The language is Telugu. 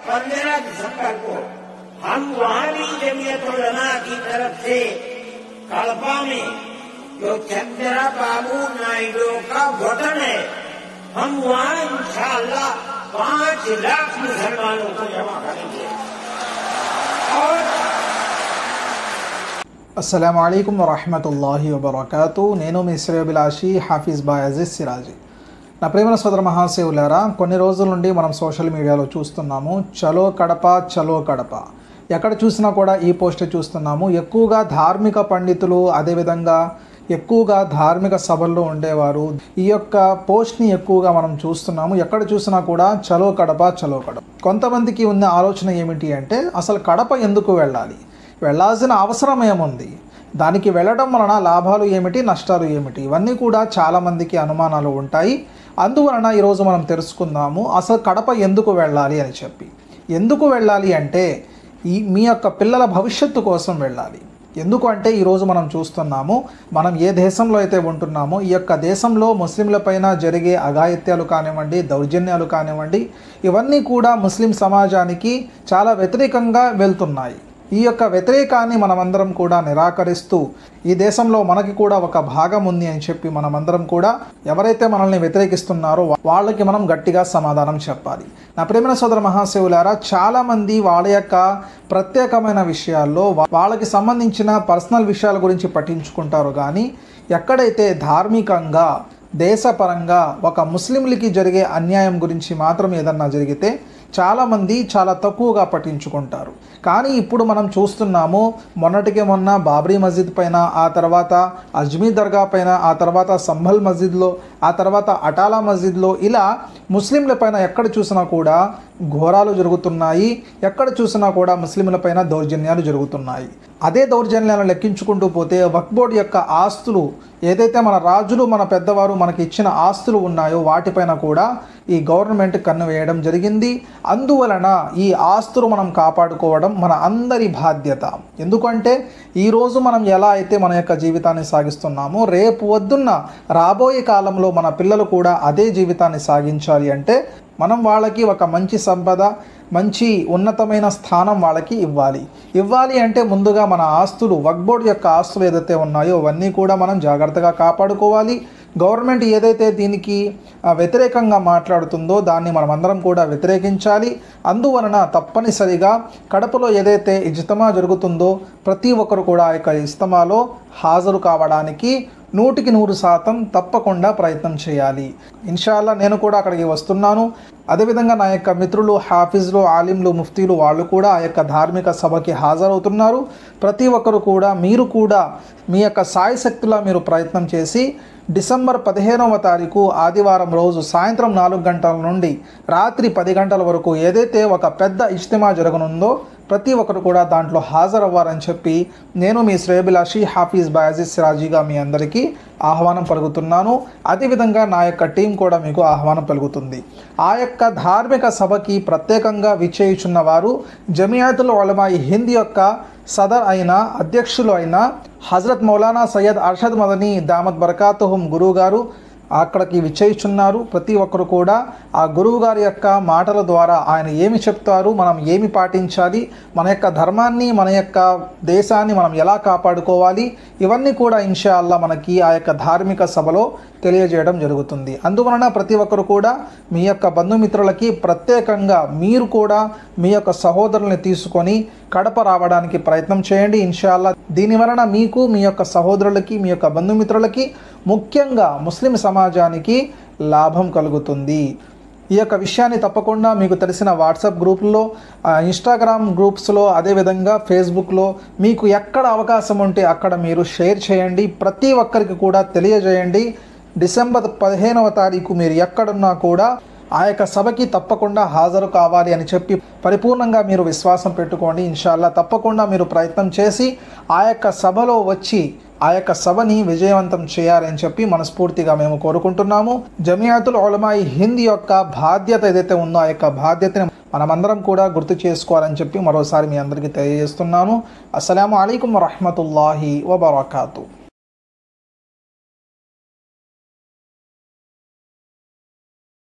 15 दिसंबर को हम वहां भी जमीयत उलमा की तरफ से कड़पा में जो चंद्रबाबू नायडू का वतन है, हम वहां इंशाअल्लाह 5 लाख मुसलमानों को जमा करेंगे। और अस्सलामु अलैकुम वरहमतुल्लाहि वबरकातुहू। నేను మీ శ్రేయోభిలాషి హాఫీజ్ బాయ్ అజీజ్ సిరాజీ। నా ప్రేమ సోదర మహాశివులారా, కొన్ని రోజుల నుండి మనం సోషల్ మీడియాలో చూస్తున్నాము, చలో కడప చలో కడప, ఎక్కడ చూసినా కూడా ఈ పోస్ట్ చూస్తున్నాము. ఎక్కువగా ధార్మిక పండితులు, అదేవిధంగా ఎక్కువగా ధార్మిక సభల్లో ఉండేవారు ఈ యొక్క పోస్ట్ని ఎక్కువగా మనం చూస్తున్నాము. ఎక్కడ చూసినా కూడా చలో కడప చలో కడప. కొంతమందికి ఉన్న ఆలోచన ఏమిటి అంటే, అసలు కడప ఎందుకు వెళ్ళాలి, వెళ్ళాల్సిన అవసరం ఏముంది, దానికి వెళ్ళడం వలన లాభాలు ఏమిటి, నష్టాలు ఏమిటి, ఇవన్నీ కూడా చాలామందికి అనుమానాలు ఉంటాయి. అందువలన ఈరోజు మనం తెలుసుకుందాము అసలు కడప ఎందుకు వెళ్ళాలి అని చెప్పి. ఎందుకు వెళ్ళాలి అంటే మీ యొక్క పిల్లల భవిష్యత్తు కోసం వెళ్ళాలి. ఎందుకు అంటే ఈరోజు మనం చూస్తున్నాము, మనం ఏ దేశంలో అయితే ఉంటున్నామో ఈ యొక్క దేశంలో ముస్లింలపైన జరిగే అఘాయిత్యాలు కానివ్వండి, దౌర్జన్యాలు కానివ్వండి, ఇవన్నీ కూడా ముస్లిం సమాజానికి చాలా వ్యతిరేకంగా వెళ్తున్నాయి. ఈ యొక్క వ్యతిరేకాన్ని మనమందరం కూడా నిరాకరిస్తూ ఈ దేశంలో మనకి కూడా ఒక భాగం ఉంది అని చెప్పి మనమందరం కూడా ఎవరైతే మనల్ని వ్యతిరేకిస్తున్నారో వాళ్ళకి మనం గట్టిగా సమాధానం చెప్పాలి. నా ప్రేమ సోదర మహాశివులారా, చాలామంది వాళ్ళ యొక్క ప్రత్యేకమైన విషయాల్లో వాళ్ళకి సంబంధించిన పర్సనల్ విషయాల గురించి పట్టించుకుంటారు, కానీ ఎక్కడైతే ధార్మికంగా దేశపరంగా ఒక ముస్లింలకి జరిగే అన్యాయం గురించి మాత్రం ఏదన్నా జరిగితే చాలామంది చాలా తక్కువగా పట్టించుకుంటారు. కానీ ఇప్పుడు మనం చూస్తున్నాము, మొన్నటికే మొన్న బాబ్రీ మస్జిద్ పైన, ఆ తర్వాత అజ్మీర్ దర్గా పైన, ఆ తర్వాత సంభల్ మస్జిద్లో, ఆ తర్వాత అటాలా మస్జిద్లో, ఇలా ముస్లింల పైన ఎక్కడ చూసినా కూడా ఘోరాలు జరుగుతున్నాయి. ఎక్కడ చూసినా కూడా ముస్లింల పైన దౌర్జన్యాలు జరుగుతున్నాయి. అదే దౌర్జన్యాలను లెక్కించుకుంటూ పోతే వక్ఫ్ బోర్డు యొక్క ఆస్తులు, ఏదైతే మన రాజులు మన పెద్దవారు మనకి ఇచ్చిన ఆస్తులు ఉన్నాయో వాటిపైన కూడా ఈ గవర్నమెంట్ కన్ను వేయడం జరిగింది. అందువలన ఈ ఆస్తులు మనం కాపాడుకోవడం మన అందరి బాధ్యత. ఎందుకంటే ఈరోజు మనం ఎలా అయితే మన యొక్క జీవితాన్ని సాగిస్తున్నామో, రేపు వద్దున్న రాబోయే కాలంలో మన పిల్లలు కూడా అదే జీవితాన్ని సాగించాలి అంటే మనం వాళ్ళకి ఒక మంచి సంపద, మంచి ఉన్నతమైన స్థానం వాళ్ళకి ఇవ్వాలి అంటే ముందుగా మన ఆస్తులు, వక్ఫ్ బోర్డు యొక్క ఆస్తులు ఏదైతే ఉన్నాయో అవన్నీ కూడా మనం జాగ్రత్తగా కాపాడుకోవాలి. గవర్నమెంట్ ఏదైతే దీనికి వ్యతిరేకంగా మాట్లాడుతుందో దాన్ని మనమందరం కూడా వ్యతిరేకించాలి. అందువలన తప్పనిసరిగా కడపలో ఏదైతే ఇజ్తిమా జరుగుతుందో ప్రతి ఒక్కరు కూడా ఆ యొక్క ఇజ్తిమాలో హాజరు కావడానికి 100% తప్పకుండా ప్రయత్నం చేయాలి. ఇన్షాల్లా నేను కూడా అక్కడికి వస్తున్నాను. అదేవిధంగా నా యొక్క మిత్రులు, హాఫీజ్లు, ఆలింలు, ముఫ్తీలు వాళ్ళు కూడా ఆ యొక్క ధార్మిక సభకి హాజరవుతున్నారు. ప్రతి ఒక్కరు కూడా మీరు కూడా మీ యొక్క సాయశక్తిలా మీరు ప్రయత్నం చేసి డిసెంబర్ 15వ తారీఖు ఆదివారం రోజు సాయంత్రం 4 గంటల నుండి రాత్రి 10 గంటల వరకు ఏదైతే ఒక పెద్ద ఇజ్తిమా జరగనుందో ప్రతి ఒక్కరు కూడా దాంట్లో హాజరవ్వాలని చెప్పి నేను మీ శ్రేయోభిలాషి హాఫీజ్ బాయ్ అజీజ్ సిరాజీగా మీ అందరికీ ఆహ్వానం పలుకుతున్నాను. అదేవిధంగా నా యొక్క టీం కూడా మీకు ఆహ్వానం పలుకుతుంది. ఆ యొక్క ధార్మిక సభకి ప్రత్యేకంగా విచ్చేయుచున్న వారు జమియాతుల్ ఉలమా హింద్ యొక్క సదర్ అయిన, అధ్యక్షులు అయిన హజరత్ మౌలానా సయ్యద్ అర్షద్ మదనీ దామత్ బరకాతుహుం గురువు గారు అక్కడికి విచ్చేయుచున్నారు. ప్రతి ఒక్కరు కూడా ఆ గురువు గారి యొక్క మాటల ద్వారా ఆయన ఏమి చెప్తారు, మనం ఏమి పాటించాలి, మన యొక్క ధర్మాన్ని, మన యొక్క దేశాన్ని మనం ఎలా కాపాడుకోవాలి, ఇవన్నీ కూడా ఇన్షాల్లా మనకి ఆ యొక్క ధార్మిక సభలో తెలియజేయడం జరుగుతుంది. అందువలన ప్రతి ఒక్కరు కూడా మీ యొక్క బంధుమిత్రులకి ప్రత్యేకంగా మీరు కూడా మీ యొక్క సహోదరుల్ని తీసుకొని కడప రావడానికి ప్రయత్నం చేయండి. ఇన్షాల్లా దీనివలన మీకు, మీ యొక్క సహోదరులకి, మీ యొక్క బంధుమిత్రులకి, ముఖ్యంగా ముస్లిం సమాజానికి లాభం కలుగుతుంది. ఈ యొక్క విషయాన్ని తప్పకుండా మీకు తెలిసిన వాట్సాప్ గ్రూపుల్లో, ఇన్స్టాగ్రామ్ గ్రూప్స్లో, అదేవిధంగా ఫేస్బుక్లో మీకు ఎక్కడ అవకాశం ఉంటే అక్కడ మీరు షేర్ చేయండి. ప్రతి ఒక్కరికి కూడా తెలియజేయండి. డిసెంబర్ 15వ తారీఖు మీరు ఎక్కడున్నా కూడా ఆ యొక్క సభకి తప్పకుండా హాజరు కావాలి అని చెప్పి పరిపూర్ణంగా మీరు విశ్వాసం పెట్టుకోండి. ఇన్షాల్లా తప్పకుండా మీరు ప్రయత్నం చేసి ఆ యొక్క సభలో వచ్చి ఆ యొక్క సభని విజయవంతం చేయాలని చెప్పి మనస్ఫూర్తిగా మేము కోరుకుంటున్నాము. జమియాతుల్ ఉలమా హింద్ యొక్క బాధ్యత ఏదైతే ఉందో ఆ యొక్క బాధ్యతని మనమందరం కూడా గుర్తు చేసుకోవాలని చెప్పి మరోసారి మీ అందరికీ తెలియజేస్తున్నాను. అస్సలాము అలైకుం వరహ్మతుల్లాహి వబరకాతుహు.